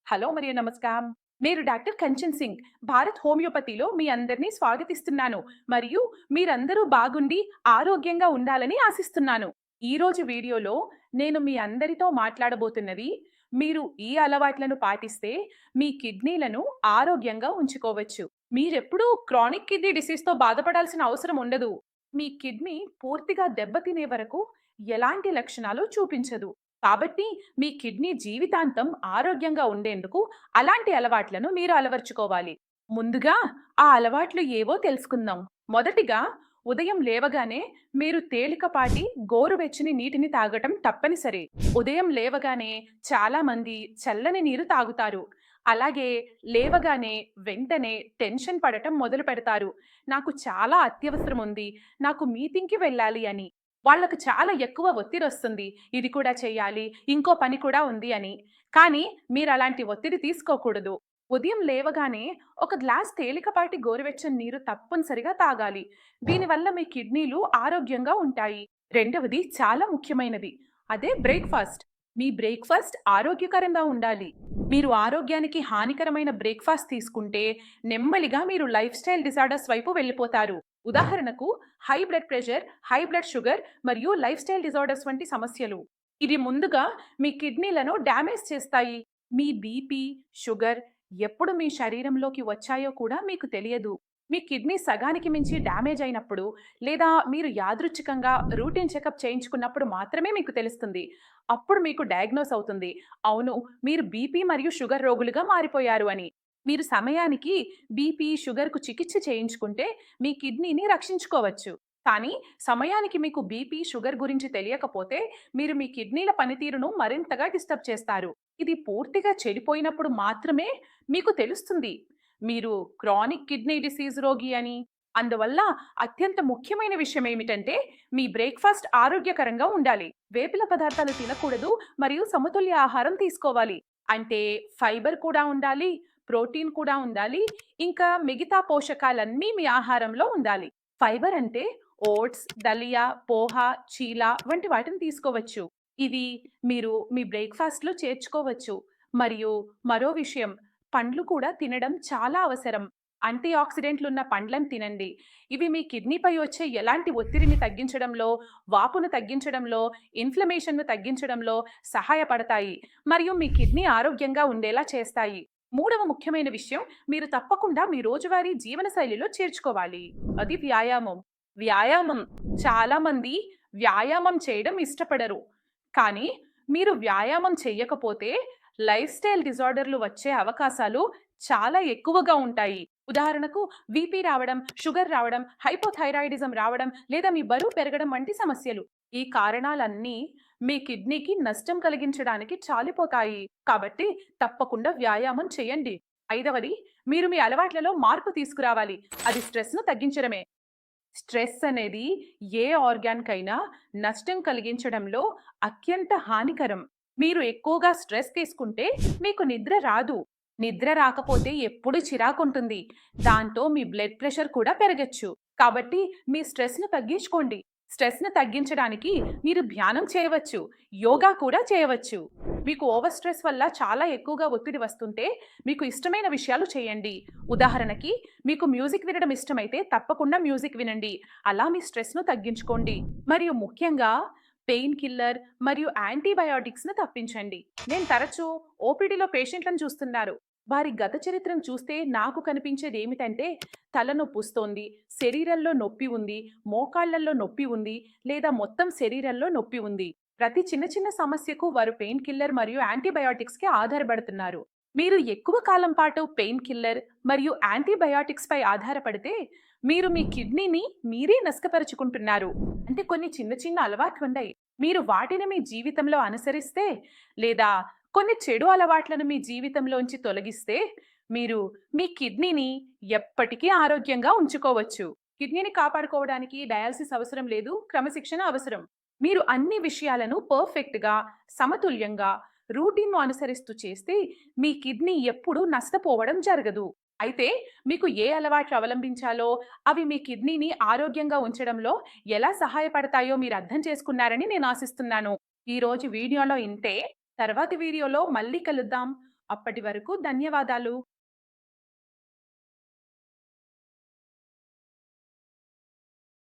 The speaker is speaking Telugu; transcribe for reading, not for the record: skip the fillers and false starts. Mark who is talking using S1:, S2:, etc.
S1: హలో మరియు నమస్కారం. మీరు డాక్టర్ కంచన్ సింగ్. భారత్ హోమియోపతిలో మీ అందరినీ స్వాగతిస్తున్నాను. మరియు మీరందరూ బాగుండి ఆరోగ్యంగా ఉండాలని ఆశిస్తున్నాను. ఈరోజు వీడియోలో నేను మీ అందరితో మాట్లాడబోతున్నది, మీరు ఈ అలవాట్లను పాటిస్తే మీ కిడ్నీలను ఆరోగ్యంగా ఉంచుకోవచ్చు. మీరెప్పుడూ క్రానిక్ కిడ్నీ డిసీజ్‌తో బాధపడాల్సిన అవసరం ఉండదు. మీ కిడ్నీ పూర్తిగా దెబ్బతినే వరకు ఎలాంటి లక్షణాలు చూపించదు. కాబట్టి మీ కిడ్నీ జీవితాంతం ఆరోగ్యంగా ఉండేందుకు అలాంటి అలవాట్లను మీరు అలవర్చుకోవాలి. ముందుగా ఆ అలవాట్లు ఏవో తెలుసుకుందాం. మొదటిగా, ఉదయం లేవగానే మీరు తేలికపాటి గోరువెచ్చని నీటిని తాగటం తప్పనిసరి. ఉదయం లేవగానే చాలా మంది చల్లని నీరు తాగుతారు. అలాగే లేవగానే వెంటనే టెన్షన్ పడటం మొదలు పెడతారు. నాకు చాలా అత్యవసరం ఉంది, నాకు మీటింగ్‌కి వెళ్ళాలి అని. వాళ్ళకు చాలా ఎక్కువ ఒత్తిడొస్తుంది. ఇది కూడా చెయ్యాలి, ఇంకో పని కూడా ఉంది అని. కానీ మీరలాంటి ఒత్తిడి తీసుకోకూడదు. ఉదయం లేవగానే ఒక గ్లాస్ తేలికపాటి గోరువెచ్చని నీరు తప్పనిసరిగా తాగాలి. దీనివల్ల మీ కిడ్నీలు ఆరోగ్యంగా ఉంటాయి. రెండవది చాలా ముఖ్యమైనది. అదే బ్రేక్‌ఫాస్ట్. మీ బ్రేక్‌ఫాస్ట్ ఆరోగ్యకరంగా ఉండాలి. మీరు ఆరోగ్యానికి హానికరమైన బ్రేక్‌ఫాస్ట్ తీసుకుంటే నెమ్మదిగా మీరు లైఫ్ స్టైల్ డిజార్డర్స్ వైపు వెళ్ళిపోతారు. ఉదాహరణకు high blood pressure, high blood sugar మరియు లైఫ్ స్టైల్ డిజార్డర్స్ వంటి సమస్యలు. ఇది ముందుగా మీ కిడ్నీలను డ్యామేజ్ చేస్తాయి. మీ బీపీ, షుగర్ ఎప్పుడు మీ శరీరంలోకి వచ్చాయో కూడా మీకు తెలియదు. మీ కిడ్నీ సగానికి మించి డ్యామేజ్ అయినప్పుడు, లేదా మీరు యాదృచ్ఛికంగా రూటీన్ చెకప్ చేయించుకున్నప్పుడు మాత్రమే మీకు తెలుస్తుంది. అప్పుడు మీకు డయాగ్నోస్ అవుతుంది, అవును, మీరు బీపీ మరియు షుగర్ రోగులుగా మారిపోయారు అని. మీరు సమయానికి బీపీ, షుగర్‌కు చికిత్స చేయించుకుంటే మీ కిడ్నీని రక్షించుకోవచ్చు. కానీ సమయానికి మీకు బీపీ, షుగర్ గురించి తెలియకపోతే మీరు మీ కిడ్నీల పనితీరును మరింతగా డిస్టర్బ్ చేస్తారు. ఇది పూర్తిగా చెడిపోయినప్పుడు మాత్రమే మీకు తెలుస్తుంది మీరు క్రానిక్ కిడ్నీ డిసీజ్ రోగి అని. అందువల్ల అత్యంత ముఖ్యమైన విషయం ఏమిటంటే మీ బ్రేక్‌ఫాస్ట్ ఆరోగ్యకరంగా ఉండాలి. వేపుల పదార్థాలు తినకూడదు మరియు సమతుల్య ఆహారం తీసుకోవాలి. అంటే ఫైబర్ కూడా ఉండాలి, ప్రోటీన్ కూడా ఉండాలి, ఇంకా మిగతా పోషకాలన్నీ మీ ఆహారంలో ఉండాలి. ఫైబర్ అంటే ఓట్స్, దలియా, పోహా, చీలా వంటి వాటిని తీసుకోవచ్చు. ఇది మీరు మీ బ్రేక్‌ఫాస్ట్‌లో చేర్చుకోవచ్చు. మరియు మరో విషయం, పండ్లు కూడా తినడం చాలా అవసరం. యాంటీ ఆక్సిడెంట్లున్న పండ్లను తినండి. ఇవి మీ కిడ్నీపై వచ్చే ఎలాంటి ఒత్తిడిని తగ్గించడంలో, వాపును తగ్గించడంలో, ఇన్‌ఫ్లమేషన్‌ను తగ్గించడంలో సహాయపడతాయి మరియు మీ కిడ్నీ ఆరోగ్యంగా ఉండేలా చేస్తాయి. మూడవ ముఖ్యమైన విషయం, మీరు తప్పకుండా మీ రోజువారీ జీవనశైలిలో చేర్చుకోవాలి. అది వ్యాయామం. వ్యాయామం. చాలామంది వ్యాయామం చేయడం ఇష్టపడరు. కానీ మీరు వ్యాయామం చెయ్యకపోతే లైఫ్ స్టైల్ డిజార్డర్‌లు వచ్చే అవకాశాలు చాలా ఎక్కువగా ఉంటాయి. ఉదాహరణకు బీపీ రావడం, షుగర్ రావడం, హైపోథైరాయిడిజం రావడం, లేదా మీ బరువు పెరగడం వంటి సమస్యలు. ఈ కారణాలన్నీ మీ కిడ్నీకి నష్టం కలిగించడానికి చాలిపోతాయి. కాబట్టి తప్పకుండా వ్యాయామం చేయండి. ఐదవది, మీరు మీ అలవాట్లలో మార్పు తీసుకురావాలి. అది స్ట్రెస్‌ను తగ్గించడమే. స్ట్రెస్ అనేది ఏ ఆర్గాన్‌కైనా నష్టం కలిగించడంలో అత్యంత హానికరం. మీరు ఎక్కువగా స్ట్రెస్ తీసుకుంటే మీకు నిద్ర రాదు. నిద్ర రాకపోతే ఎప్పుడు చిరాకుంటుంది. దాంతో మీ బ్లడ్ ప్రెషర్ కూడా పెరగొచ్చు. కాబట్టి మీ స్ట్రెస్‌ను తగ్గించుకోండి. స్ట్రెస్‌ను తగ్గించడానికి మీరు ధ్యానం చేయవచ్చు, యోగా కూడా చేయవచ్చు. మీకు ఓవర్ స్ట్రెస్ వల్ల చాలా ఎక్కువగా ఒత్తిడి వస్తుంటే మీకు ఇష్టమైన విషయాలు చేయండి. ఉదాహరణకి, మీకు మ్యూజిక్ వినడం ఇష్టమైతే తప్పకుండా మ్యూజిక్ వినండి. అలా మీ స్ట్రెస్‌ను తగ్గించుకోండి. మరియు ముఖ్యంగా పెయిన్ కిల్లర్ మరియు యాంటీబయాటిక్స్‌ను తప్పించండి. నేను తరచూ ఓపీడీలో పేషెంట్లను చూస్తున్నారు. వారి గత చరిత్రను చూస్తే నాకు కనిపించేది ఏమిటంటే, తలనొప్పొస్తోంది, శరీరంలో నొప్పి ఉంది, మోకాళ్ళల్లో నొప్పి ఉంది, లేదా మొత్తం శరీరంలో నొప్పి ఉంది. ప్రతి చిన్న చిన్న సమస్యకు వారు పెయిన్ కిల్లర్ మరియు యాంటీబయాటిక్స్‌కి ఆధారపడుతున్నారు. మీరు ఎక్కువ కాలం పాటు పెయిన్ కిల్లర్ మరియు యాంటీబయాటిక్స్ పై ఆధారపడితే మీరు మీ కిడ్నీని మీరే నష్టపరుచుకుంటున్నారు. అంటే కొన్ని చిన్న చిన్న అలవాట్లుంటాయి. మీరు వాటిని మీ జీవితంలో అనుసరిస్తే, లేదా కొన్ని చెడు అలవాట్లను మీ జీవితంలోంచి తొలగిస్తే మీరు మీ కిడ్నీని ఎప్పటికీ ఆరోగ్యంగా ఉంచుకోవచ్చు. కిడ్నీని కాపాడుకోవడానికి డయాలసిస్ అవసరం లేదు, క్రమశిక్షణ అవసరం. మీరు అన్ని విషయాలను పర్ఫెక్ట్‌గా, సమతుల్యంగా, రూటీన్‌ను అనుసరిస్తూ చేస్తే మీ కిడ్నీ ఎప్పుడూ నష్టపోవడం జరగదు. అయితే మీకు ఏ అలవాట్లు అవలంబించాలో, అవి మీ కిడ్నీని ఆరోగ్యంగా ఉంచడంలో ఎలా సహాయపడతాయో మీరు అర్థం చేసుకున్నారని నేను ఆశిస్తున్నాను. ఈరోజు వీడియోలో ఇంతే. తర్వాతి వీడియోలో మళ్ళీ కలుద్దాం. అప్పటి వరకు ధన్యవాదాలు.